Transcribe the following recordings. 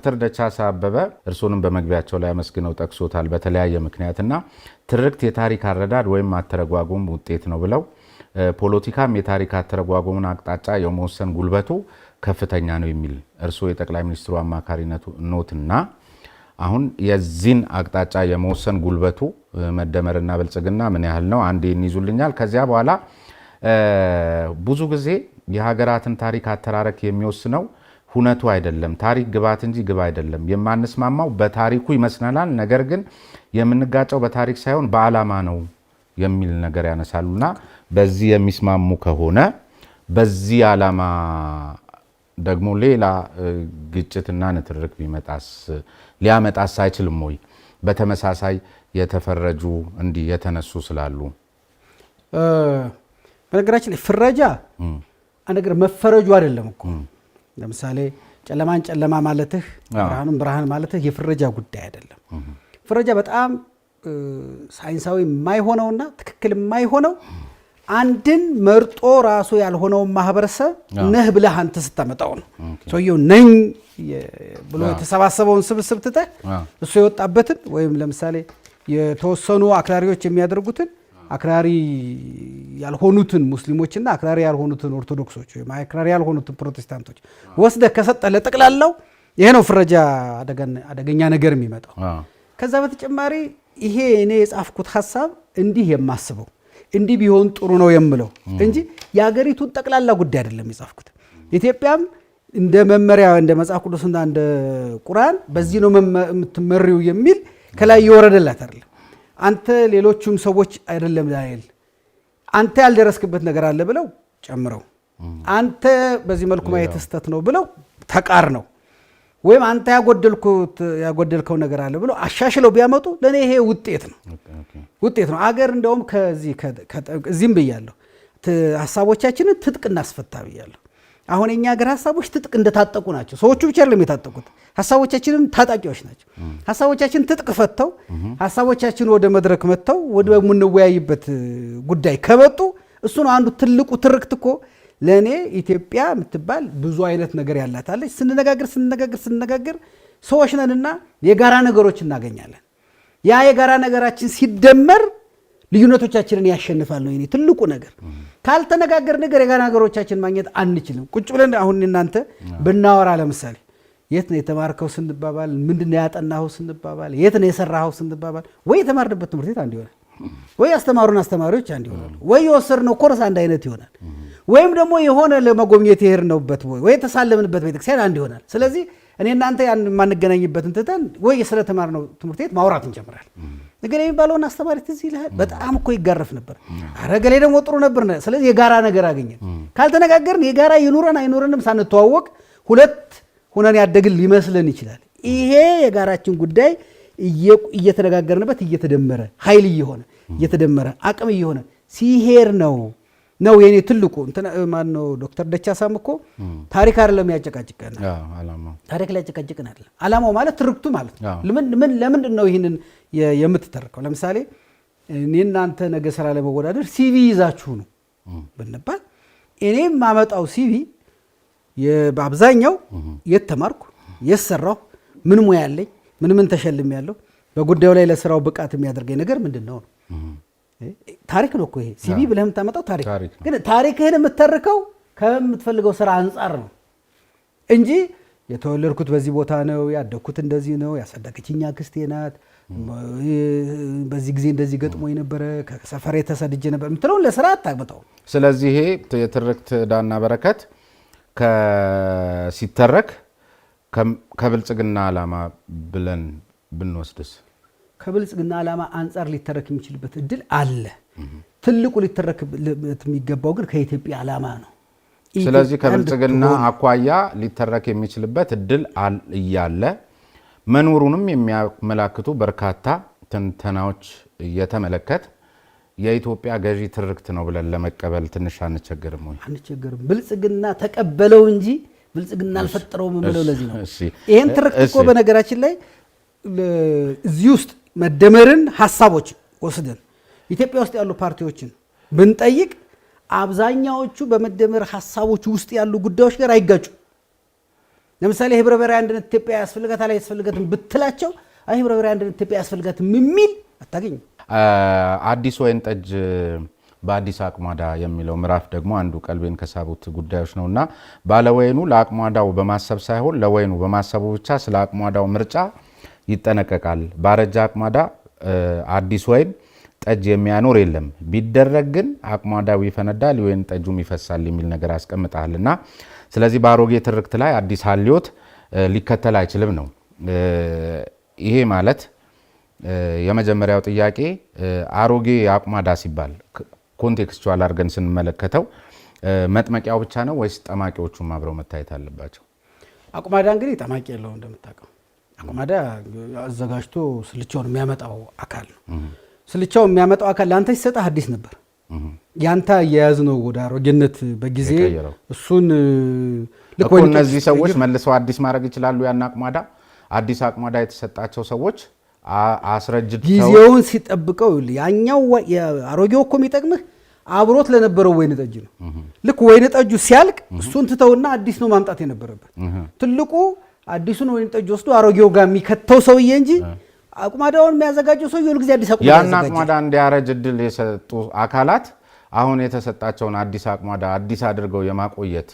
ዶክተር ደቻሳ አበበ እርሶንም በመግቢያቸው ላይ አመስግነው ጠቅሶታል በተለያየ ምክንያትና ትርክት የታሪክ አረዳድ ወይም አተረጓጎም ውጤት ነው ብለው ፖለቲካም የታሪክ አተረጓጎምን አቅጣጫ የመወሰን ጉልበቱ ከፍተኛ ነው የሚል እርሶ የጠቅላይ ሚኒስትሩ አማካሪ ኖትና አሁን የዚህን አቅጣጫ የመወሰን ጉልበቱ መደመርና ብልጽግና ምን ያህል ነው አንዴ እንይዙልኛል። ከዚያ በኋላ ብዙ ጊዜ የሀገራትን ታሪክ አተራረክ የሚወስነው ሁነቱ አይደለም፣ ታሪክ ግባት እንጂ ግብ አይደለም። የማንስማማው በታሪኩ ይመስለናል፣ ነገር ግን የምንጋጨው በታሪክ ሳይሆን በዓላማ ነው የሚል ነገር ያነሳሉና በዚህ የሚስማሙ ከሆነ በዚህ ዓላማ ደግሞ ሌላ ግጭትና ንትርክ ሊያመጣስ አይችልም ወይ? በተመሳሳይ የተፈረጁ እንዲህ የተነሱ ስላሉ በነገራችን ላይ ፍረጃ ነገር መፈረጁ አይደለም እኮ። ለምሳሌ ጨለማን ጨለማ ማለትህ ብርሃኑን ብርሃን ማለትህ የፍረጃ ጉዳይ አይደለም። ፍረጃ በጣም ሳይንሳዊ የማይሆነውና ትክክል የማይሆነው አንድን መርጦ ራሱ ያልሆነውን ማህበረሰብ ነህ ብለህ አንተ ስታመጣው ነው። ሰውየው ነኝ ብሎ የተሰባሰበውን ስብስብ ትተህ እሱ የወጣበትን ወይም ለምሳሌ የተወሰኑ አክራሪዎች የሚያደርጉትን አክራሪ ያልሆኑትን ሙስሊሞችና አክራሪ ያልሆኑትን ኦርቶዶክሶች ወይም አክራሪ ያልሆኑትን ፕሮቴስታንቶች ወስደህ ከሰጠህ ለጠቅላላው ይሄ ነው ፍረጃ አደገኛ ነገር የሚመጣው። ከዛ በተጨማሪ ይሄ እኔ የጻፍኩት ሐሳብ እንዲህ የማስበው እንዲህ ቢሆን ጥሩ ነው የምለው እንጂ የሀገሪቱን ጠቅላላ ጉዳይ አይደለም የጻፍኩት። ኢትዮጵያም እንደ መመሪያ እንደ መጽሐፍ ቅዱስና እንደ ቁርአን በዚህ ነው የምትመሪው የሚል ከላይ የወረደላት አይደለም። አንተ ሌሎቹም ሰዎች አይደለም ዳንኤል አንተ ያልደረስክበት ነገር አለ ብለው ጨምረው አንተ በዚህ መልኩ ማየት ስተት ነው ብለው ተቃርነው ወይም አንተ ያጎደልከው ነገር አለ ብለው አሻሽለው ቢያመጡ ለኔ ይሄ ውጤት ነው። አገር እንደውም ከዚህም ብያለሁ ሐሳቦቻችንን ትጥቅ እናስፈታ ብያለሁ። አሁን የኛ ሀገር ሐሳቦች ትጥቅ እንደታጠቁ ናቸው። ሰዎቹ ብቻ አይደለም የታጠቁት፣ ሐሳቦቻችንም ታጣቂዎች ናቸው። ሐሳቦቻችን ትጥቅ ፈተው ሐሳቦቻችን ወደ መድረክ መተው ወደ ምንወያይበት ጉዳይ ከመጡ እሱ ነው አንዱ ትልቁ ትርክት እኮ። ለኔ ኢትዮጵያ የምትባል ብዙ አይነት ነገር ያላታለች። ስንነጋገር ሰዎች ነንና የጋራ ነገሮች እናገኛለን። ያ የጋራ ነገራችን ሲደመር ልዩነቶቻችንን ያሸንፋል ነው የኔ ትልቁ ነገር። ካልተነጋገር ነገር የጋራ ነገሮቻችን ማግኘት አንችልም። ቁጭ ብለን አሁን እናንተ ብናወራ ለምሳሌ የት ነው የተማርከው ስንባባል፣ ምንድነው ያጠናኸው ስንባባል፣ የት ነው የሰራኸው ስንባባል ወይ የተማርንበት ትምህርት ቤት አንድ ይሆናል፣ ወይ ያስተማሩን አስተማሪዎች አንድ ይሆናሉ፣ ወይ የወሰድነው ኮርስ አንድ አይነት ይሆናል፣ ወይም ደግሞ የሆነ ለመጎብኘት የሄድነውበት ወይ የተሳለምንበት ቤተክርስቲያን አንድ ይሆናል። ስለዚህ እኔ እናንተ ያን ማንገናኝበትን ትተን ወይ ስለተማርነው ትምህርት ቤት ማውራት እንጀምራለን። ነገር የሚባለውን አስተማሪ ትዝ ይልሃል? በጣም እኮ ይጋረፍ ነበር። አረገሌ ደግሞ ጥሩ ነበር። ስለዚህ የጋራ ነገር አገኘን። ካልተነጋገርን የጋራ ይኑረን አይኑረንም ሳንተዋወቅ ሁለት ሆነን ያደግን ሊመስለን ይችላል። ይሄ የጋራችን ጉዳይ እየተነጋገርንበት እየተደመረ ኃይል እየሆነ እየተደመረ አቅም እየሆነ ሲሄድ ነው የኔ ትልቁ ማነው ዶክተር ደቻሳም እኮ ታሪክ አይደለም ያጨቃጭቀናል። ታሪክ ላይ ያጨቃጭቀን አይደለም። ዓላማው ማለት ትርክቱ ማለት ነው። ለምንድን ነው ይህንን የምትተርከው? ለምሳሌ እኔ እናንተ ነገ ስራ ላይ መወዳደር ሲቪ ይዛችሁ ነው ብንባል እኔም ማመጣው ሲቪ በአብዛኛው የት ተማርኩ፣ የት ሰራሁ፣ ምን ሙያ አለኝ፣ ምን ተሸልም ያለው በጉዳዩ ላይ ለስራው ብቃት የሚያደርገኝ ነገር ምንድነው ነው። ታሪክ ነው እኮ ይሄ ሲቪ ብለህ የምታመጣው ታሪክ። ግን ታሪክህን የምትተርከው ከምትፈልገው ስራ አንጻር ነው እንጂ የተወለድኩት በዚህ ቦታ ነው፣ ያደግኩት እንደዚህ ነው፣ ያሳደገችኝ አክስቴ ናት፣ በዚህ ጊዜ እንደዚህ ገጥሞኝ ነበረ፣ ከሰፈሬ ተሰድጄ ነበር የምትለውን ለስራ አታመጣው። ስለዚህ ይሄ የትርክት ዕዳና በረከት ሲተረክ ከብልጽግና ዓላማ ብለን ብንወስድስ? ከብልጽግና ዓላማ አንጻር ሊተረክ የሚችልበት እድል አለ። ትልቁ ሊተረክ የሚገባው ግን ከኢትዮጵያ ዓላማ ነው። ስለዚህ ከብልጽግና አኳያ ሊተረክ የሚችልበት እድል እያለ መኖሩንም የሚያመላክቱ በርካታ ትንተናዎች እየተመለከት የኢትዮጵያ ገዢ ትርክት ነው ብለን ለመቀበል ትንሽ አንቸገርም ወይ? አንቸገርም። ብልጽግና ተቀበለው እንጂ ብልጽግና አልፈጠረውም ብለው ለዚህ ነው። ይሄን ትርክት እኮ በነገራችን ላይ እዚህ ውስጥ መደመርን ሐሳቦች ወስደን ኢትዮጵያ ውስጥ ያሉ ፓርቲዎችን ብንጠይቅ አብዛኛዎቹ በመደመር ሐሳቦች ውስጥ ያሉ ጉዳዮች ጋር አይጋጩ። ለምሳሌ ህብረ ብሔራዊ አንድነት ኢትዮጵያ ያስፈልጋታል አያስፈልጋትም ብትላቸው ህብረ ብሔራዊ አንድነት ኢትዮጵያ ያስፈልጋትም የሚል አታገኝም። አዲስ ወይን ጠጅ በአዲስ አቅሟዳ የሚለው ምዕራፍ ደግሞ አንዱ ቀልቤን ከሳቡት ጉዳዮች ነውና ባለወይኑ ለአቅሟዳው በማሰብ ሳይሆን ለወይኑ በማሰቡ ብቻ ስለ አቅሟዳው ምርጫ ይጠነቀቃል። ባረጃ አቅሟዳ አዲስ ወይን ጠጅ የሚያኖር የለም፣ ቢደረግ ግን አቅሟዳው ይፈነዳል፣ ወይን ጠጁም ይፈሳል የሚል ነገር አስቀምጣልና ስለዚህ በአሮጌ ትርክት ላይ አዲስ ሀልዮት ሊከተል አይችልም ነው። ይሄ ማለት የመጀመሪያው ጥያቄ አሮጌ አቅሟዳ ሲባል ኮንቴክስቹዋል አድርገን ስንመለከተው መጥመቂያው ብቻ ነው ወይስ ጠማቂዎቹም አብረው መታየት አለባቸው? አቅሟዳ እንግዲህ ጠማቂ የለውም እንደምታውቀው። አቅሟዳ አዘጋጅቶ ስልቻውን የሚያመጣው አካል ነው። ስልቻው የሚያመጣው አካል ለአንተ ሲሰጥህ አዲስ ነበር፣ ያንተ አያያዝ ነው ወደ አሮጌነት በጊዜ እሱን ልክ እነዚህ ሰዎች መልሰው አዲስ ማድረግ ይችላሉ። ያን አቅሟዳ አዲስ አቅሟዳ የተሰጣቸው ሰዎች አስረጅተው ጊዜውን ሲጠብቀው ያኛው አሮጌው እኮ የሚጠቅምህ አብሮት ለነበረው ወይን ጠጅ ነው። ልክ ወይን ጠጁ ሲያልቅ እሱን ትተውና አዲስ ነው ማምጣት የነበረበት። ትልቁ አዲሱን ወይን ጠጅ ወስዶ አሮጌው ጋር የሚከተው ሰውዬ እንጂ አቅሟዳውን የሚያዘጋጀው ሰውዬው ሁልጊዜ አዲስ አቅሟዳ ያን አቅሟዳ እንዲያረጅ እድል የሰጡ አካላት አሁን የተሰጣቸውን አዲስ አቅሟዳ አዲስ አድርገው የማቆየት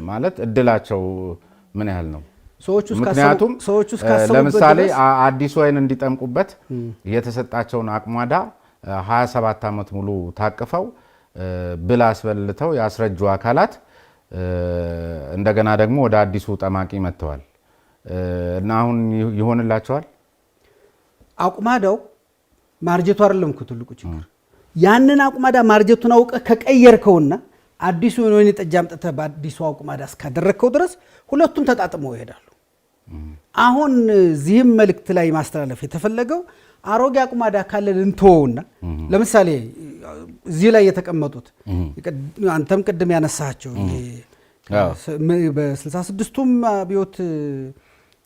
ማለት እድላቸው ምን ያህል ነው? ምክንያቱም ለምሳሌ አዲስ ወይን እንዲጠምቁበት የተሰጣቸውን አቅሟዳ 27 ዓመት ሙሉ ታቅፈው ብል አስበልተው ያስረጁ አካላት እንደገና ደግሞ ወደ አዲሱ ጠማቂ መጥተዋል እና አሁን ይሆንላቸዋል። አቅሟዳው ማርጀቱ አይደለም እኮ ትልቁ ችግር። ያንን አቅሟዳ ማርጀቱን አውቀህ ከቀየርከውና አዲሱ ወይን ጠጅ አምጥተህ በአዲሱ አቅሟዳ እስካደረግከው ድረስ ሁለቱም ተጣጥመው ይሄዳሉ። አሁን እዚህም መልእክት ላይ ማስተላለፍ የተፈለገው አሮጌ አቅሟዳ ካለን እንተወውና ለምሳሌ እዚህ ላይ የተቀመጡት አንተም ቅድም ያነሳቸው በ66ቱም አብዮት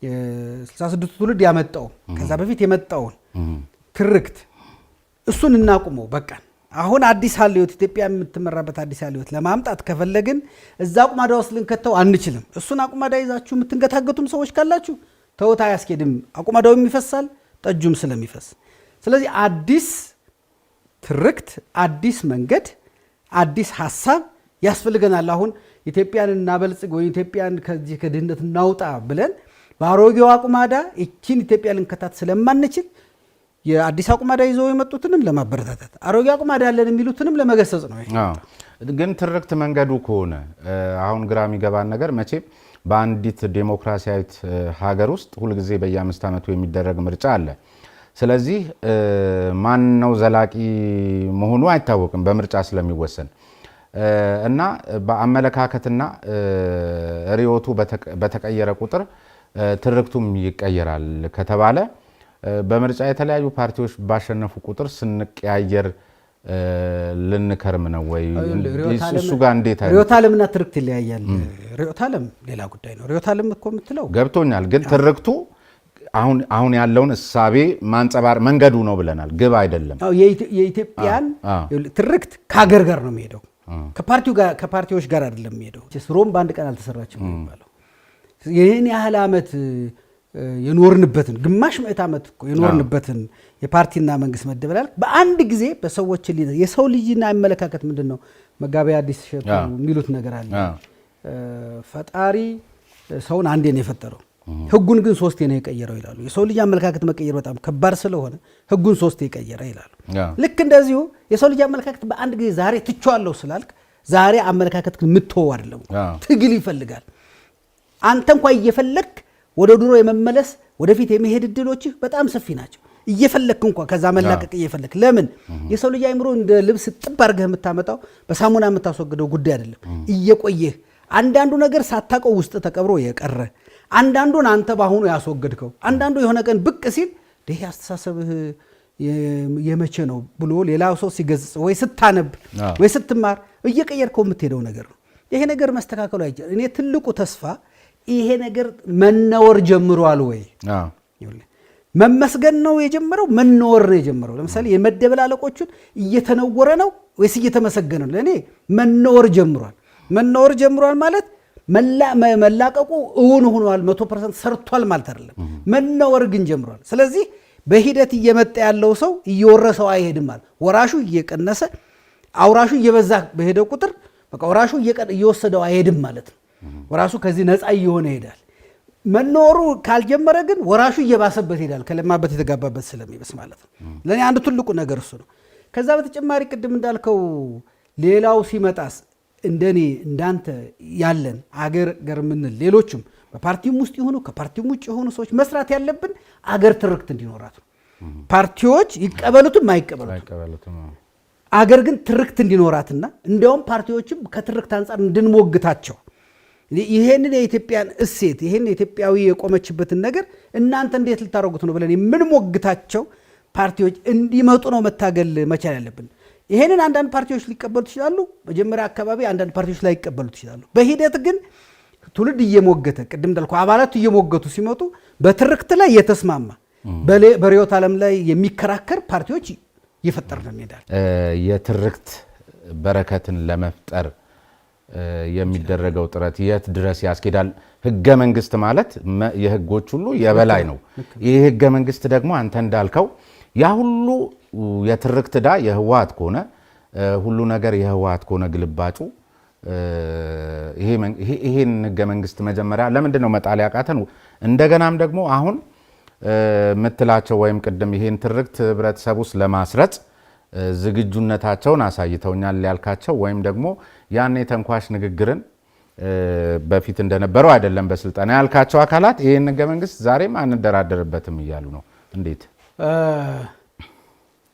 የ66ቱ ትውልድ ያመጣው ከዛ በፊት የመጣውን ትርክት እሱን እናቁመው በቃ። አሁን አዲስ ሀልዮት ኢትዮጵያ የምትመራበት አዲስ ሀልዮት ለማምጣት ከፈለግን እዛ አቅሟዳ ውስጥ ልንከተው አንችልም። እሱን አቅሟዳ ይዛችሁ የምትንገታገቱም ሰዎች ካላችሁ ተውት፣ አያስኬድም። አቅሟዳውም ይፈሳል፣ ጠጁም ስለሚፈስ። ስለዚህ አዲስ ትርክት፣ አዲስ መንገድ፣ አዲስ ሀሳብ ያስፈልገናል። አሁን ኢትዮጵያን እናበልጽግ ወይ ኢትዮጵያን ከዚህ ከድህነት እናውጣ ብለን በአሮጌው አቅሟዳ እቺን ኢትዮጵያ ልንከታት ስለማንችል የአዲስ አቅሟዳ ይዘው የመጡትንም ለማበረታታት አሮጌ አቅሟዳ ያለን የሚሉትንም ለመገሰጽ ነው። ግን ትርክት መንገዱ ከሆነ አሁን ግራ የሚገባን ነገር መቼም በአንዲት ዴሞክራሲያዊት ሀገር ውስጥ ሁልጊዜ በየ5 ዓመቱ የሚደረግ ምርጫ አለ። ስለዚህ ማን ነው ዘላቂ መሆኑ አይታወቅም በምርጫ ስለሚወሰን እና በአመለካከትና ርዕዮቱ በተቀየረ ቁጥር ትርክቱም ይቀየራል ከተባለ በምርጫ የተለያዩ ፓርቲዎች ባሸነፉ ቁጥር ስንቀያየር ልንከርም ነው ወይ? እሱ ጋር እንዴት አይደል? ርዕዮተ ዓለምና ትርክት ይለያያል። ርዕዮተ ዓለም ሌላ ጉዳይ ነው። ርዕዮተ ዓለም እኮ የምትለው ገብቶኛል። ግን ትርክቱ አሁን ያለውን እሳቤ ማንጸባር መንገዱ ነው ብለናል። ግብ አይደለም። የኢትዮጵያን ትርክት ከሀገር ጋር ነው የሚሄደው፣ ከፓርቲዎች ጋር አይደለም የሚሄደው። ሮም በአንድ ቀን አልተሰራችም የሚባለው ይህን ያህል ዓመት የኖርንበትን ግማሽ ምዕት ዓመት እኮ የኖርንበትን የፓርቲና መንግስት መደበላል በአንድ ጊዜ በሰዎች የሰው ልጅና አመለካከት ምንድን ነው? መጋቢ አዲስ እሸቱ የሚሉት ነገር አለ። ፈጣሪ ሰውን አንዴ ነው የፈጠረው፣ ህጉን ግን 3 ነው የቀየረው ይላሉ። የሰው ልጅ አመለካከት መቀየር በጣም ከባድ ስለሆነ ህጉን 3 የቀየረ ይላሉ። ልክ እንደዚሁ የሰው ልጅ አመለካከት በአንድ ጊዜ ዛሬ ትቼዋለሁ ስላልክ ዛሬ አመለካከት ምትወው አይደለም፣ ትግል ይፈልጋል። አንተ እንኳን እየፈለክ ወደ ድሮ የመመለስ ወደፊት የመሄድ እድሎችህ በጣም ሰፊ ናቸው። እየፈለክ እንኳን ከዛ መላቀቅ እየፈለክ ለምን የሰው ልጅ አይምሮ እንደ ልብስ ጥብ አድርገህ የምታመጣው በሳሙና የምታስወግደው ጉዳይ አይደለም። እየቆየህ አንዳንዱ ነገር ሳታውቀው ውስጥ ተቀብሮ የቀረ አንዳንዱን አንተ ባሁኑ ያስወገድከው አንዳንዱ የሆነ ቀን ብቅ ሲል ይሄ አስተሳሰብህ የመቼ ነው ብሎ ሌላው ሰው ሲገጽጽ ወይ ስታነብ ወይ ስትማር እየቀየርከው የምትሄደው ነገር ነው። ይሄ ነገር መስተካከሉ አይቻል። እኔ ትልቁ ተስፋ ይሄ ነገር መነወር ጀምሯል ወይ መመስገን ነው የጀመረው፣ መነወር ነው የጀመረው። ለምሳሌ የመደበላለቆቹን እየተነወረ ነው ወይስ እየተመሰገነ ነው? ለእኔ መነወር ጀምሯል። መነወር ጀምሯል ማለት መላቀቁ እውን ሆኗል 100% ሰርቷል ማለት አይደለም። መነወር ግን ጀምሯል። ስለዚህ በሂደት እየመጣ ያለው ሰው እየወረሰው አይሄድም ማለት ወራሹ እየቀነሰ አውራሹ እየበዛ በሄደ ቁጥር በቃ ወራሹ እየወሰደው አይሄድም ማለት ነው። ወራሹ ከዚህ ነፃ እየሆነ ይሄዳል። መኖሩ ካልጀመረ ግን ወራሹ እየባሰበት ይሄዳል። ከለማበት የተጋባበት ስለሚበስ ማለት ነው። ለኔ አንድ ትልቁ ነገር እሱ ነው። ከዛ በተጨማሪ ቅድም እንዳልከው ሌላው ሲመጣስ እንደኔ እንዳንተ ያለን አገር ምንል ሌሎችም በፓርቲም ውስጥ ይሆኑ ከፓርቲም ውጭ የሆኑ ሰዎች መስራት ያለብን አገር ትርክት እንዲኖራት ነው። ፓርቲዎች ይቀበሉትም አይቀበሉትም አገር ግን ትርክት እንዲኖራትና እንዲያውም ፓርቲዎችም ከትርክት አንጻር እንድንሞግታቸው ይሄንን የኢትዮጵያን እሴት ይሄን ኢትዮጵያዊ የቆመችበትን ነገር እናንተ እንዴት ልታረጉት ነው ብለን የምንሞግታቸው ፓርቲዎች እንዲመጡ ነው መታገል መቻል ያለብን። ይሄንን አንዳንድ ፓርቲዎች ሊቀበሉት ይችላሉ። መጀመሪያ አካባቢ አንዳንድ ፓርቲዎች ላይ ይቀበሉት ይችላሉ። በሂደት ግን ትውልድ እየሞገተ ቅድም እንዳልኩ አባላቱ እየሞገቱ ሲመጡ በትርክት ላይ የተስማማ በርዕዮተ ዓለም ላይ የሚከራከር ፓርቲዎች እየፈጠርን እንሄዳለን። የትርክት በረከትን ለመፍጠር የሚደረገው ጥረት የት ድረስ ያስኬዳል? ህገ መንግስት ማለት የህጎች ሁሉ የበላይ ነው። ይህ ህገ መንግስት ደግሞ አንተ እንዳልከው ያ ሁሉ የትርክት ዳ የህወሓት ከሆነ ሁሉ ነገር የህወሓት ከሆነ ግልባጩ ይሄን ህገ መንግስት መጀመሪያ ለምንድን ነው መጣል ያቃተን? እንደገናም ደግሞ አሁን ምትላቸው ወይም ቅድም ይሄን ትርክት ህብረተሰብ ውስጥ ለማስረጽ ዝግጁነታቸውን አሳይተውኛል ያልካቸው ወይም ደግሞ ያን የተንኳሽ ንግግርን በፊት እንደነበረው አይደለም በስልጣና ያልካቸው አካላት ይሄን ህገ መንግስት ዛሬም አንደራደርበትም እያሉ ነው። እንዴት?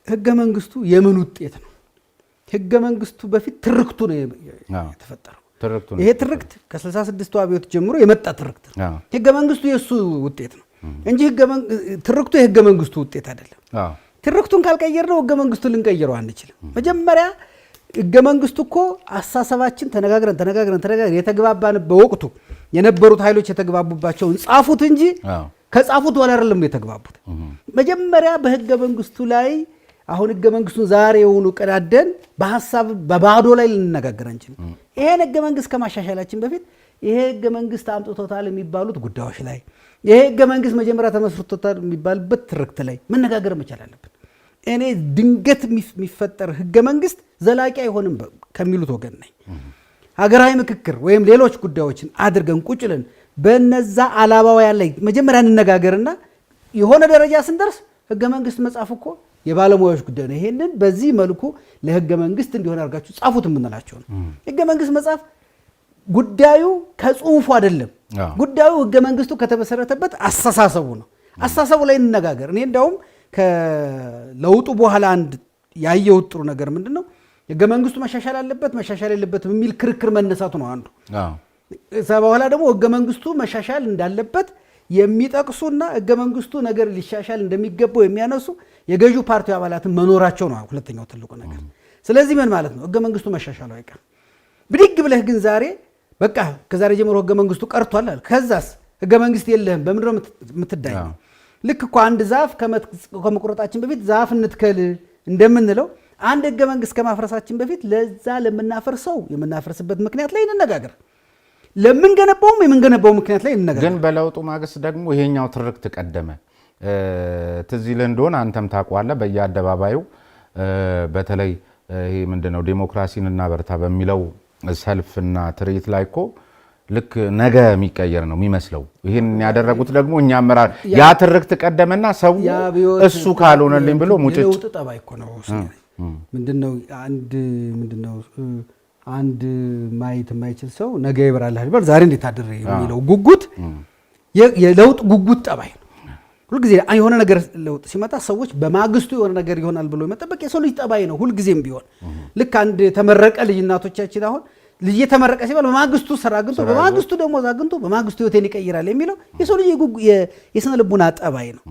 ህገ መንግስቱ የምን ውጤት ነው? ህገ መንግስቱ በፊት ትርክቱ ነው የተፈጠረው። ይሄ ትርክት ከ66ቱ አብዮት ጀምሮ የመጣ ትርክት ነው። ህገ መንግስቱ የሱ ውጤት ነው እንጂ ትርክቱ የህገ መንግስቱ ውጤት አይደለም። ትርክቱን ካልቀየርነው ህገ መንግስቱን ልንቀይረው አንችልም። መጀመሪያ ህገ መንግስቱ እኮ አሳሰባችን ተነጋግረን የተግባባን በወቅቱ የነበሩት ኃይሎች የተግባቡባቸውን ጻፉት እንጂ ከጻፉት በኋላ አይደለም የተግባቡት። መጀመሪያ በህገ መንግስቱ ላይ አሁን ህገ መንግስቱን ዛሬውኑ ቀዳደን በሐሳብ በባዶ ላይ ልንነጋገር አንችልም። ይሄን ህገ መንግስት ከማሻሻላችን በፊት ይሄ ህገ መንግስት አምጥቶታል የሚባሉት ጉዳዮች ላይ ይሄ ህገ መንግስት መጀመሪያ ተመስርቶታል የሚባልበት ትርክት ላይ መነጋገር መቻል አለብን። እኔ ድንገት የሚፈጠር ህገ መንግስት ዘላቂ አይሆንም ከሚሉት ወገን ነኝ። ሀገራዊ ምክክር ወይም ሌሎች ጉዳዮችን አድርገን ቁጭልን በነዛ አላባውያን ላይ መጀመሪያ እንነጋገርና የሆነ ደረጃ ስንደርስ ህገ መንግስት መጻፍ እኮ የባለሙያዎች ጉዳይ ነው። ይሄንን በዚህ መልኩ ለህገ መንግስት እንዲሆን አድርጋችሁ ጻፉት የምንላቸው ነው። ህገ መንግስት መጻፍ ጉዳዩ ከጽሁፉ አይደለም። ጉዳዩ ህገ መንግስቱ ከተመሰረተበት አስተሳሰቡ ነው። አስተሳሰቡ ላይ እንነጋገር። እኔ እንዳውም ከለውጡ በኋላ አንድ ያየሁት ጥሩ ነገር ምንድነው ህገ መንግስቱ መሻሻል አለበት መሻሻል የለበትም የሚል ክርክር መነሳቱ ነው አንዱ። በኋላ ደግሞ ህገ መንግስቱ መሻሻል እንዳለበት የሚጠቅሱና ህገ መንግስቱ ነገር ሊሻሻል እንደሚገባው የሚያነሱ የገዢው ፓርቲው አባላትን መኖራቸው ነው ሁለተኛው ትልቁ ነገር። ስለዚህ ምን ማለት ነው? ህገ መንግስቱ መሻሻሉ አይቀርም። ብድግ ብለህ ግን ዛሬ በቃ ከዛሬ ጀምሮ ህገ መንግስቱ ቀርቷል አለ። ከዛስ ህገ መንግስት የለህም በምንድን ነው የምትዳኘው? ልክ እኮ አንድ ዛፍ ከመቁረጣችን በፊት ዛፍ እንትከል እንደምንለው አንድ ህገ መንግስት ከማፍረሳችን በፊት ለዛ ለምናፈርሰው የምናፈርስበት ምክንያት ላይ እንነጋገር። ለምንገነባውም የምንገነባው ምክንያት ላይ እንነጋገር። ግን በለውጡ ማግስት ደግሞ ይሄኛው ትርክት ቀደመ። ትዝ ይልህ እንደሆነ አንተም ታውቀዋለህ፣ በየአደባባዩ በተለይ ይሄ ምንድነው ዲሞክራሲን እናበርታ በሚለው ሰልፍና ትርኢት ላይ እኮ ልክ ነገ የሚቀየር ነው የሚመስለው። ይህን ያደረጉት ደግሞ እኛ አመራር ያ ትርክት ቀደመና ሰው እሱ ካልሆነልኝ ብሎ ሙጭጭ ለውጥ ጠባይ እኮ ነው። ምንድነው አንድ ማየት የማይችል ሰው ነገ ይበራልሃል ይባል ዛሬ እንዴት አድር የሚለው ጉጉት የለውጥ ጉጉት ጠባይ ነው። ሁልጊዜ የሆነ ነገር ለውጥ ሲመጣ ሰዎች በማግስቱ የሆነ ነገር ይሆናል ብሎ መጠበቅ የሰው ልጅ ጠባይ ነው ሁልጊዜም ቢሆን። ልክ አንድ ተመረቀ ልጅ እናቶቻችን አሁን ልጅ የተመረቀ ሲባል በማግስቱ ስራ አግኝቶ በማግስቱ ደግሞ አግኝቶ በማግስቱ ህይወቴን ይቀይራል የሚለው የሰው ልጅ የስነ ልቡና ጠባይ ነው።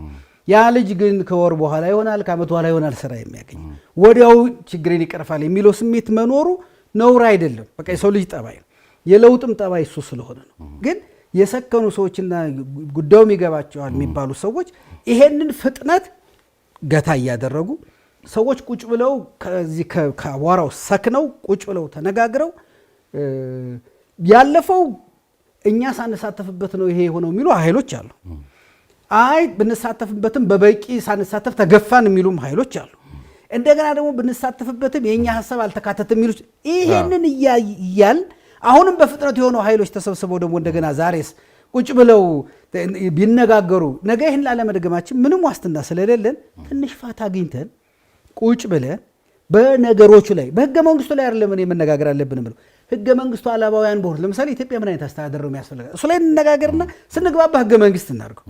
ያ ልጅ ግን ከወር በኋላ ይሆናል ከዓመት በኋላ ይሆናል ስራ የሚያገኝ ወዲያው ችግሬን ይቀርፋል የሚለው ስሜት መኖሩ ነውር አይደለም። በቃ የሰው ልጅ ጠባይ ነው። የለውጥም ጠባይ እሱ ስለሆነ ነው። ግን የሰከኑ ሰዎችና ጉዳዩ ይገባቸዋል የሚባሉ ሰዎች ይሄንን ፍጥነት ገታ እያደረጉ ሰዎች ቁጭ ብለው ከዚህ ከአቧራው ሰክነው ቁጭ ብለው ተነጋግረው ያለፈው እኛ ሳንሳተፍበት ነው ይሄ የሆነው የሚሉ ኃይሎች አሉ። አይ ብንሳተፍበትም በበቂ ሳንሳተፍ ተገፋን የሚሉም ኃይሎች አሉ። እንደገና ደግሞ ብንሳተፍበትም የኛ ሐሳብ አልተካተተም የሚሉ ይሄንን እያል አሁንም በፍጥነት የሆነው ኃይሎች ተሰብስበው ደግሞ እንደገና ዛሬስ ቁጭ ብለው ቢነጋገሩ ነገ ይህን ላለመደገማችን ምንም ዋስትና ስለሌለን ትንሽ ፋታ አግኝተን ቁጭ ብለን በነገሮቹ ላይ በህገ መንግስቱ ላይ አይደለም እኔ መነጋገር አለብን ብለው ህገ መንግስቱ አላባውያን በሆነ ለምሳሌ ኢትዮጵያ ምን አይነት አስተዳደር ነው የሚያስፈልጋል እሱ ላይ እንነጋገርና ስንግባባ ህገ መንግስት እናድርገው።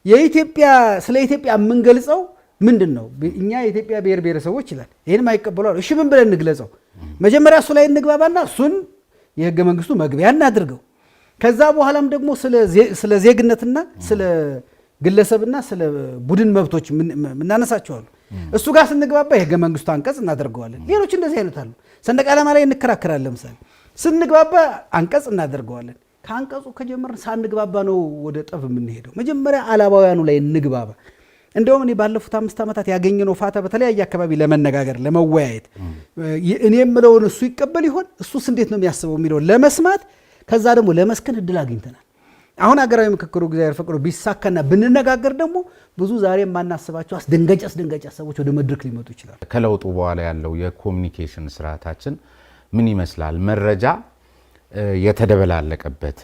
የኢትዮጵያ ስለ ኢትዮጵያ የምንገልጸው ምንድን ነው? እኛ የኢትዮጵያ ብሔር ብሔረሰቦች ይላል። ይህንም አይቀበሏል። እሺ ምን ብለን እንግለጸው? መጀመሪያ እሱ ላይ እንግባባና እሱን የህገ መንግስቱ መግቢያ እናድርገው። ከዛ በኋላም ደግሞ ስለ ዜግነትና ስለ ግለሰብና ስለ ቡድን መብቶች ምናነሳቸዋሉ። እሱ ጋር ስንግባባ የህገ መንግስቱ አንቀጽ እናደርገዋለን። ሌሎች እንደዚህ አይነት አሉ። ሰንደቅ ዓላማ ላይ እንከራከራለን። ለምሳሌ ስንግባባ አንቀጽ እናደርገዋለን። ከአንቀጹ ከጀመርን ሳንግባባ ነው ወደ ጠብ የምንሄደው። መጀመሪያ አላባውያኑ ላይ እንግባባ። እንደውም እኔ ባለፉት 5 ዓመታት ያገኘነው ፋታ በተለያየ አካባቢ ለመነጋገር ለመወያየት እኔ የምለውን እሱ ይቀበል ይሆን እሱስ እንዴት ነው የሚያስበው የሚለውን ለመስማት ከዛ ደግሞ ለመስከን እድል አግኝተናል። አሁን ሀገራዊ ምክክሩ እግዚአብሔር ፈቅዶ ቢሳካና ብንነጋገር ደግሞ ብዙ ዛሬ የማናስባቸው አስደንጋጭ ሀሳቦች ወደ መድረክ ሊመጡ ይችላሉ። ከለውጡ በኋላ ያለው የኮሚኒኬሽን ስርዓታችን ምን ይመስላል? መረጃ የተደበላለቀበት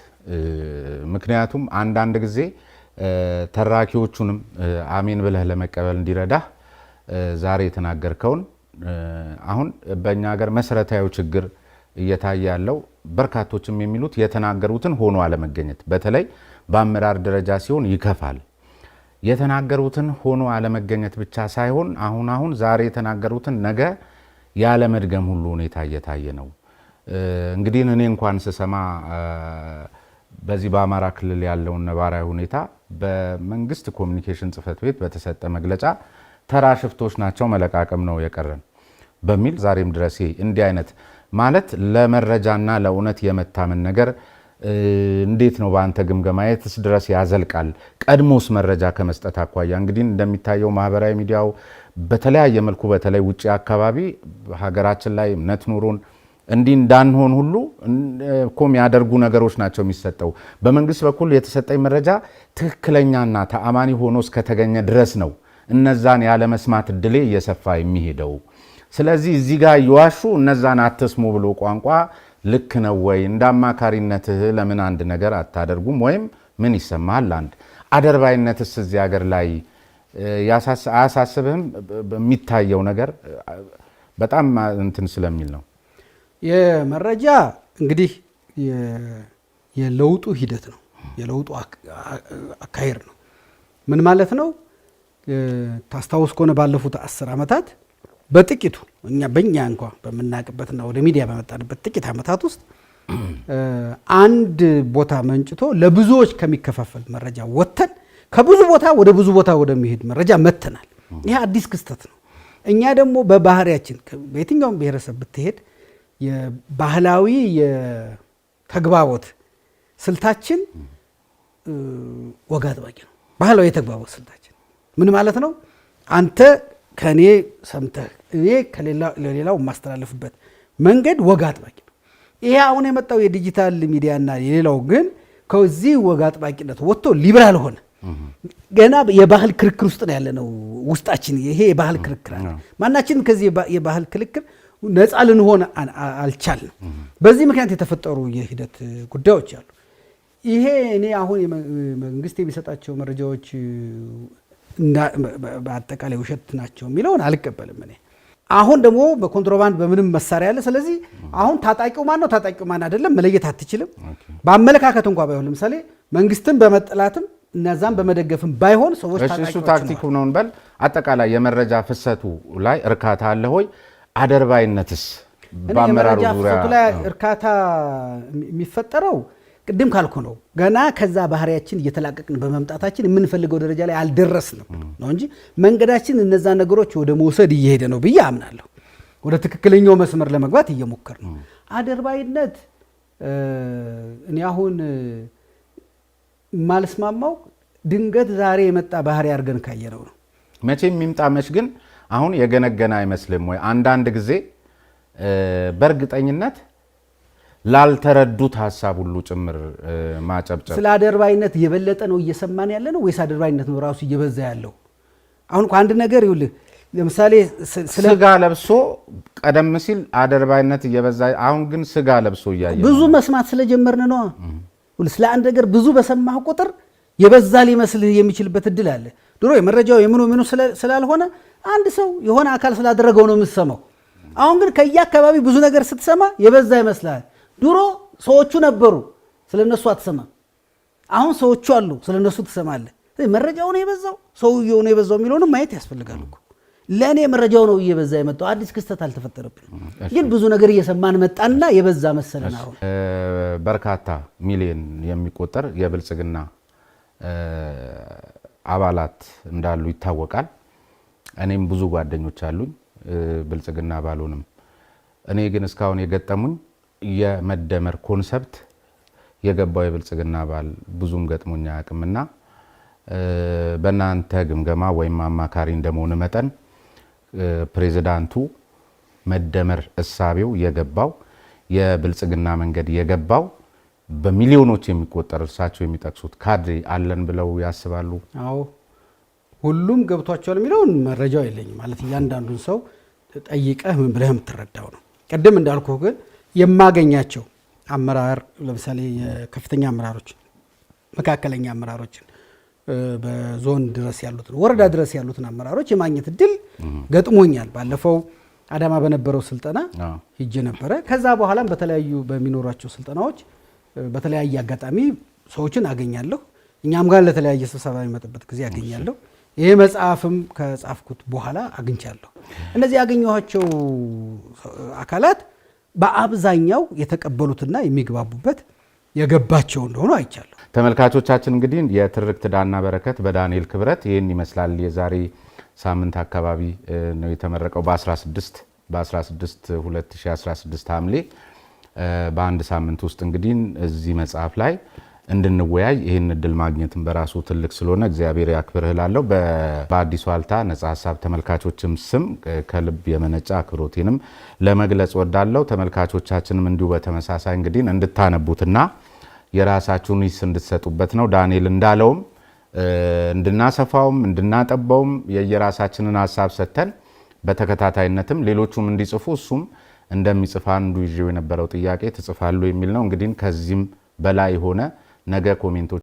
ምክንያቱም አንዳንድ ጊዜ ተራኪዎቹንም አሜን ብለህ ለመቀበል እንዲረዳህ ዛሬ የተናገርከውን አሁን በእኛ ሀገር መሰረታዊ ችግር እየታየ ያለው በርካቶችም የሚሉት የተናገሩትን ሆኖ አለመገኘት፣ በተለይ በአመራር ደረጃ ሲሆን ይከፋል። የተናገሩትን ሆኖ አለመገኘት ብቻ ሳይሆን አሁን ዛሬ የተናገሩትን ነገ ያለ መድገም ሁሉ ሁኔታ እየታየ ነው። እንግዲህ እኔ እንኳን ስሰማ በዚህ በአማራ ክልል ያለውን ነባራዊ ሁኔታ በመንግስት ኮሚኒኬሽን ጽህፈት ቤት በተሰጠ መግለጫ ተራ ሽፍቶች ናቸው መለቃቀም ነው የቀረን በሚል ዛሬም ድረስ እንዲህ አይነት ማለት ለመረጃና ለእውነት የመታመን ነገር እንዴት ነው በአንተ ግምገማ የትስ ድረስ ያዘልቃል? ቀድሞስ መረጃ ከመስጠት አኳያ እንግዲህ እንደሚታየው ማህበራዊ ሚዲያው በተለያየ መልኩ በተለይ ውጪ አካባቢ ሀገራችን ላይ እምነት ኑሮን እንዲህ እንዳንሆን ሁሉ ኮም ያደርጉ ነገሮች ናቸው የሚሰጠው። በመንግስት በኩል የተሰጠኝ መረጃ ትክክለኛና ተአማኒ ሆኖ እስከተገኘ ድረስ ነው እነዛን ያለ መስማት እድሌ እየሰፋ የሚሄደው። ስለዚህ እዚህ ጋር እየዋሹ እነዛን አትስሙ ብሎ ቋንቋ ልክ ነው ወይ? እንደ አማካሪነትህ ለምን አንድ ነገር አታደርጉም? ወይም ምን ይሰማሃል? አንድ አደርባይነትስ እዚህ ሀገር ላይ አያሳስብህም? የሚታየው ነገር በጣም እንትን ስለሚል ነው። የመረጃ እንግዲህ የለውጡ ሂደት ነው፣ የለውጡ አካሄድ ነው። ምን ማለት ነው? ታስታውስ ከሆነ ባለፉት 10 ዓመታት በጥቂቱ በእኛ እንኳ በምናውቅበትና ወደ ሚዲያ በመጣንበት ጥቂት ዓመታት ውስጥ አንድ ቦታ መንጭቶ ለብዙዎች ከሚከፋፈል መረጃ ወጥተን ከብዙ ቦታ ወደ ብዙ ቦታ ወደሚሄድ መረጃ መጥተናል። ይህ አዲስ ክስተት ነው። እኛ ደግሞ በባህሪያችን በየትኛውም ብሔረሰብ ብትሄድ የባህላዊ የተግባቦት ስልታችን ወግ አጥባቂ ነው። ባህላዊ የተግባቦት ስልታችን ምን ማለት ነው? አንተ ከኔ ሰምተህ እኔ ለሌላው የማስተላለፍበት መንገድ ወግ አጥባቂ ነው። ይሄ አሁን የመጣው የዲጂታል ሚዲያና የሌላው ግን ከዚህ ወግ አጥባቂነት ወጥቶ ሊበራል ሆነ። ገና የባህል ክርክር ውስጥ ነው ያለነው። ውስጣችን ይሄ የባህል ክርክር አለ። ማናችንም ከዚህ የባህል ክርክር ነፃ ልንሆን አልቻልንም። በዚህ ምክንያት የተፈጠሩ የሂደት ጉዳዮች አሉ። ይሄ እኔ አሁን መንግስት የሚሰጣቸው መረጃዎች በአጠቃላይ ውሸት ናቸው የሚለውን አልቀበልም። እኔ አሁን ደግሞ በኮንትሮባንድ በምንም መሳሪያ ያለ፣ ስለዚህ አሁን ታጣቂው ማን ነው ታጣቂው ማን አይደለም መለየት አትችልም። በአመለካከት እንኳ ባይሆን ለምሳሌ መንግስትን በመጠላትም እነዛም በመደገፍም ባይሆን ሰዎች ታጣቂዎች እሱ ታክቲኩ ነው እንበል። አጠቃላይ የመረጃ ፍሰቱ ላይ እርካታ አለ ሆይ? አደርባይነትስ በአመራሩ ዙሪያ ላይ እርካታ የሚፈጠረው ቅድም ካልኩ ነው። ገና ከዛ ባህሪያችን እየተላቀቅን በመምጣታችን የምንፈልገው ደረጃ ላይ አልደረስንም ነው እንጂ መንገዳችን እነዛ ነገሮች ወደ መውሰድ እየሄደ ነው ብዬ አምናለሁ። ወደ ትክክለኛው መስመር ለመግባት እየሞከር ነው። አደርባይነት እኔ አሁን ማልስማማው ድንገት ዛሬ የመጣ ባህሪ አድርገን ካየነው ነው። መቼም የሚምጣ መች ግን አሁን የገነገነ አይመስልም ወይ? አንዳንድ ጊዜ በእርግጠኝነት ላልተረዱት ሀሳብ ሁሉ ጭምር ማጨብጨብ። ስለ አደርባይነት የበለጠ ነው እየሰማን ያለ ነው ወይስ አደርባይነት ነው ራሱ እየበዛ ያለው? አሁን አንድ ነገር ይኸውልህ፣ ለምሳሌ ስጋ ለብሶ ቀደም ሲል አደርባይነት እየበዛ አሁን ግን ስጋ ለብሶ እያየ ብዙ መስማት ስለጀመርን ነው። ስለ አንድ ነገር ብዙ በሰማህ ቁጥር የበዛ ሊመስልህ የሚችልበት እድል አለ። ድሮ የመረጃው የምኑ ስላልሆነ አንድ ሰው የሆነ አካል ስላደረገው ነው የምትሰማው። አሁን ግን ከየአካባቢ ብዙ ነገር ስትሰማ የበዛ ይመስላል። ድሮ ሰዎቹ ነበሩ፣ ስለነሱ አትሰማ። አሁን ሰዎቹ አሉ፣ ስለነሱ ትሰማለህ። መረጃው ነው የበዛው ሰውየው ነው የበዛው የሚለውንም ማየት ያስፈልጋል እኮ። ለእኔ መረጃው ነው እየበዛ የመጣው፣ አዲስ ክስተት አልተፈጠረብንም። ግን ብዙ ነገር እየሰማን መጣንና የበዛ መሰለን። አሁን በርካታ ሚሊዮን የሚቆጠር የብልጽግና አባላት እንዳሉ ይታወቃል። እኔም ብዙ ጓደኞች አሉኝ ብልጽግና ባልሆንም። እኔ ግን እስካሁን የገጠሙኝ የመደመር ኮንሰፕት የገባው የብልጽግና አባል ብዙም ገጥሞኛ አያውቅምና በእናንተ ግምገማ ወይም አማካሪ እንደመሆን መጠን ፕሬዝዳንቱ መደመር እሳቤው የገባው የብልጽግና መንገድ የገባው በሚሊዮኖች የሚቆጠር እርሳቸው የሚጠቅሱት ካድሬ አለን ብለው ያስባሉ? አዎ ሁሉም ገብቷቸዋል የሚለውን መረጃው የለኝም። ማለት እያንዳንዱን ሰው ጠይቀህ ምን ብለህ የምትረዳው ነው። ቅድም እንዳልኩህ ግን የማገኛቸው አመራር ለምሳሌ የከፍተኛ አመራሮችን፣ መካከለኛ አመራሮችን፣ በዞን ድረስ ያሉትን፣ ወረዳ ድረስ ያሉትን አመራሮች የማግኘት እድል ገጥሞኛል። ባለፈው አዳማ በነበረው ስልጠና ሂጄ ነበረ። ከዛ በኋላም በተለያዩ በሚኖራቸው ስልጠናዎች በተለያየ አጋጣሚ ሰዎችን አገኛለሁ። እኛም ጋር ለተለያየ ስብሰባ የሚመጣበት ጊዜ አገኛለሁ። ይሄ መጽሐፍም ከጻፍኩት በኋላ አግኝቻለሁ። እነዚህ ያገኘኋቸው አካላት በአብዛኛው የተቀበሉትና የሚግባቡበት የገባቸው እንደሆኑ አይቻለሁ። ተመልካቾቻችን እንግዲህ የትርክት ዳና በረከት በዳንኤል ክብረት ይህን ይመስላል። የዛሬ ሳምንት አካባቢ ነው የተመረቀው በ16 2016 ሐምሌ። በአንድ ሳምንት ውስጥ እንግዲህ እዚህ መጽሐፍ ላይ እንድንወያይ ይህን እድል ማግኘትን በራሱ ትልቅ ስለሆነ እግዚአብሔር ያክብርህ እላለሁ። በአዲስ ዋልታ ነጻ ሀሳብ ተመልካቾችም ስም ከልብ የመነጨ አክብሮቴንም ለመግለጽ ወዳለሁ። ተመልካቾቻችንም እንዲሁ በተመሳሳይ እንግዲህ እንድታነቡትና የራሳችሁን ሂስ እንድትሰጡበት ነው። ዳንኤል እንዳለውም እንድናሰፋውም እንድናጠባውም የየራሳችንን ሀሳብ ሰጥተን በተከታታይነትም ሌሎቹም እንዲጽፉ እሱም እንደሚጽፍ አንዱ ይዤው የነበረው ጥያቄ ትጽፋሉ የሚል ነው። እንግዲህ ከዚህም በላይ ሆነ ነገ ኮሜንቶች